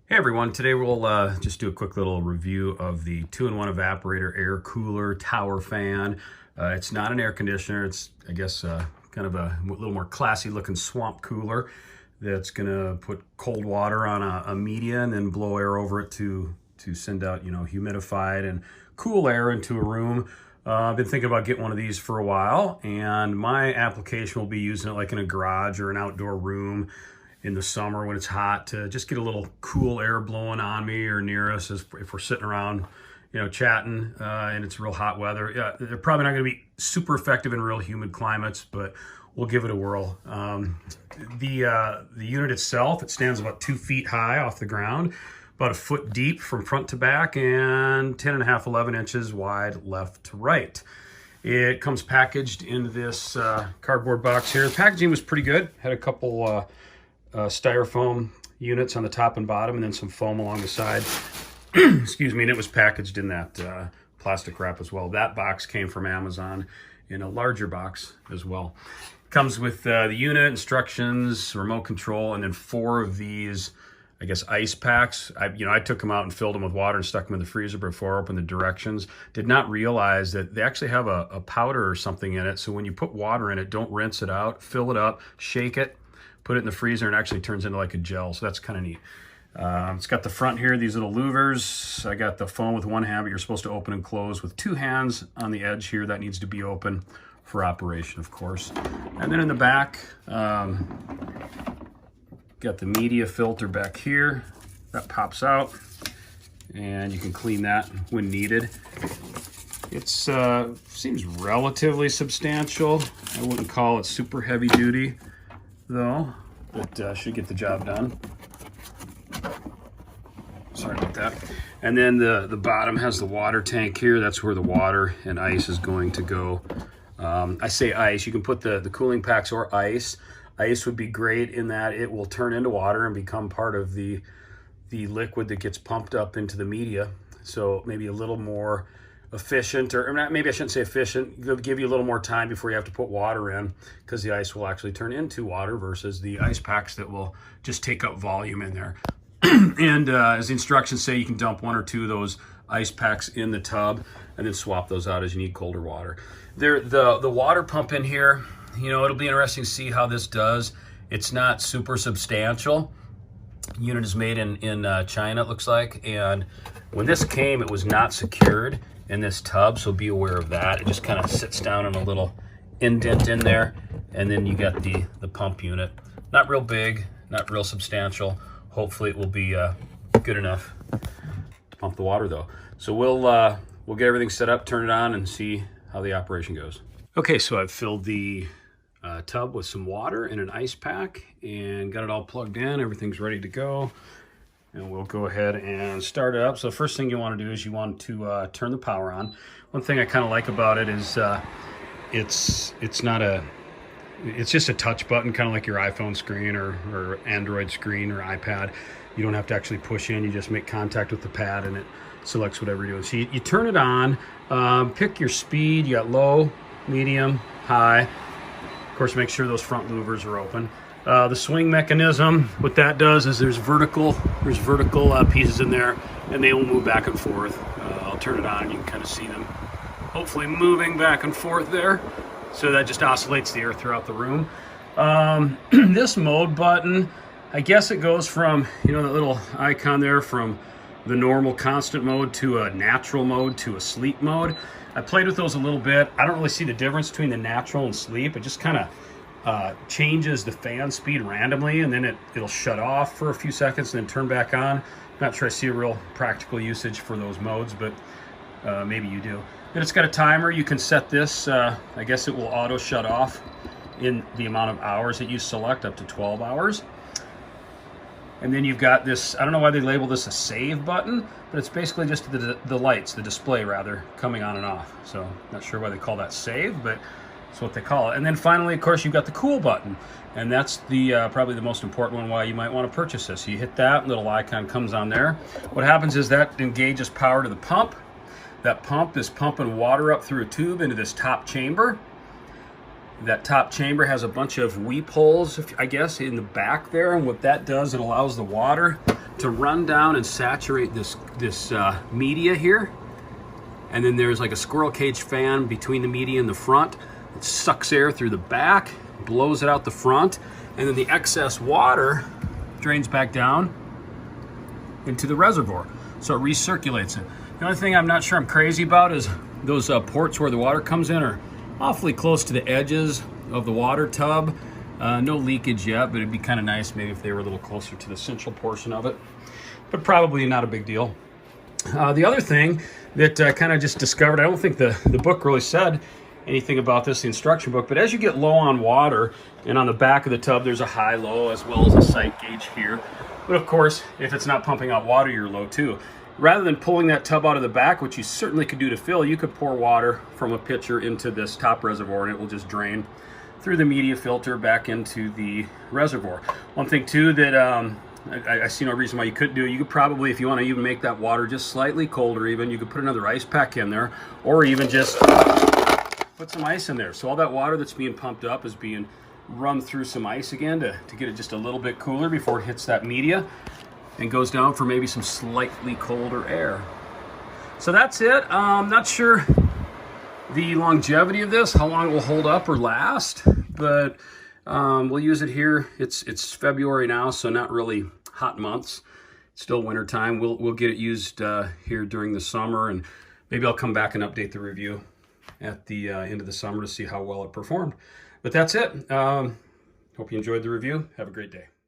Hey everyone, today we'll just do a quick little review of the 2-in-1 evaporator air cooler tower fan. It's not an air conditioner, it's I guess kind of a little more classy looking swamp cooler that's gonna put cold water on a media and then blow air over it to send out, humidified and cool air into a room. I've been thinking about getting one of these for a while, and my application will be using it like in a garage or an outdoor room in the summer when it's hot, to just get a little cool air blowing on me or near us if we're sitting around, chatting, and it's real hot weather. Yeah, they're probably not going to be super effective in real humid climates, but we'll give it a whirl. The unit itself, it stands about 2 feet high off the ground, about a foot deep from front to back, and 10.5, 11 inches wide left to right. It comes packaged in this cardboard box here. The packaging was pretty good. Had a couple styrofoam units on the top and bottom, and then some foam along the side. Excuse me, and it was packaged in that plastic wrap as well. That box came from Amazon in a larger box as well. Comes with the unit, instructions, remote control, and then 4 of these, I guess, ice packs. I took them out and filled them with water and stuck them in the freezer before I opened the directions. Did not realize that they actually have a powder or something in it. So when you put water in it, don't rinse it out, fill it up, shake it, put it in the freezer, and it actually turns into like a gel. So that's kind of neat. It's got the front here, these little louvers. I got the phone with one hand, but you're supposed to open and close with 2 hands on the edge here. That needs to be open for operation, of course. And then in the back, got the media filter back here. That pops out, and you can clean that when needed. It seems relatively substantial. I wouldn't call it super heavy duty, though, but should get the job done. Sorry about that. And then the bottom has the water tank here. That's where the water and ice is going to go. I say ice, you can put the cooling packs or ice. Ice would be great in that it will turn into water and become part of the liquid that gets pumped up into the media. So maybe a little more efficient, or not, maybe I shouldn't say efficient. It'll give you a little more time before you have to put water in, because the ice will actually turn into water versus the ice packs that will just take up volume in there. And as the instructions say, you can dump 1 or 2 of those ice packs in the tub and then swap those out as you need colder water. The water pump in here, it'll be interesting to see how this does. It's not super substantial. The unit is made in China, it looks like, and when this came, it was not secured in this tub, so be aware of that. It just kind of sits down in a little indent in there, and then you got the pump unit. Not real big, not real substantial. Hopefully it will be good enough to pump the water, though. So we'll get everything set up, turn it on, and see how the operation goes. Okay, so I've filled the tub with some water and an ice pack and got it all plugged in. Everything's ready to go. And we'll go ahead and start it up. So the first thing you want to do is you want to turn the power on. One thing I kind of like about it is it's just a touch button, kind of like your iPhone screen or Android screen or iPad. You don't have to actually push in. You just make contact with the pad and it selects whatever you're doing. So you turn it on, pick your speed. You got low, medium, high. Of course, make sure those front louvers are open. The swing mechanism, what that does is there's vertical pieces in there, and they will move back and forth. I'll turn it on and you can kind of see them hopefully moving back and forth there. So that just oscillates the air throughout the room. This mode button, I guess it goes from, that little icon there, from the normal constant mode to a natural mode to a sleep mode. I played with those a little bit. I don't really see the difference between the natural and sleep. It just kind of changes the fan speed randomly, and then it'll shut off for a few seconds and then turn back on. Not sure I see a real practical usage for those modes, but maybe you do. Then it's got a timer. You can set this, I guess it will auto shut off in the amount of hours that you select, up to 12 hours. And then you've got this, I don't know why they label this a save button, but it's basically just the lights, the display rather, coming on and off. So not sure why they call that save, but that's what they call it. And then finally, of course, you've got the cool button, and that's the probably the most important one, why you might want to purchase this. You hit that, little icon comes on there. What happens is that engages power to the pump. That pump is pumping water up through a tube into this top chamber. That top chamber has a bunch of weep holes, I guess, in the back there, and what that does, it allows the water to run down and saturate this media here. And then there's like a squirrel cage fan between the media and the front. It sucks air through the back, blows it out the front, and then the excess water drains back down into the reservoir. So it recirculates it. The only thing I'm not sure I'm crazy about is those ports where the water comes in are awfully close to the edges of the water tub. No leakage yet, but it'd be kind of nice maybe if they were a little closer to the central portion of it, but probably not a big deal. The other thing that I kind of just discovered, I don't think the book really said anything about this, the instruction book, but as you get low on water, and on the back of the tub there's a high-low as well as a sight gauge here. But of course, if it's not pumping out water, you're low too. Rather than pulling that tub out of the back, which you certainly could do to fill, you could pour water from a pitcher into this top reservoir and it will just drain through the media filter back into the reservoir. One thing too that I see no reason why you couldn't do, you could probably, if you want to even make that water just slightly colder even, you could put another ice pack in there, or even just put some ice in there. So all that water that's being pumped up is being run through some ice again to get it just a little bit cooler before it hits that media and goes down for maybe some slightly colder air. So that's it. Not sure the longevity of this, how long it will hold up or last, but we'll use it here. It's February now, so not really hot months. It's still winter time. We'll get it used here during the summer, and maybe I'll come back and update the review at the end of the summer to see how well it performed. But that's it. Hope you enjoyed the review. Have a great day.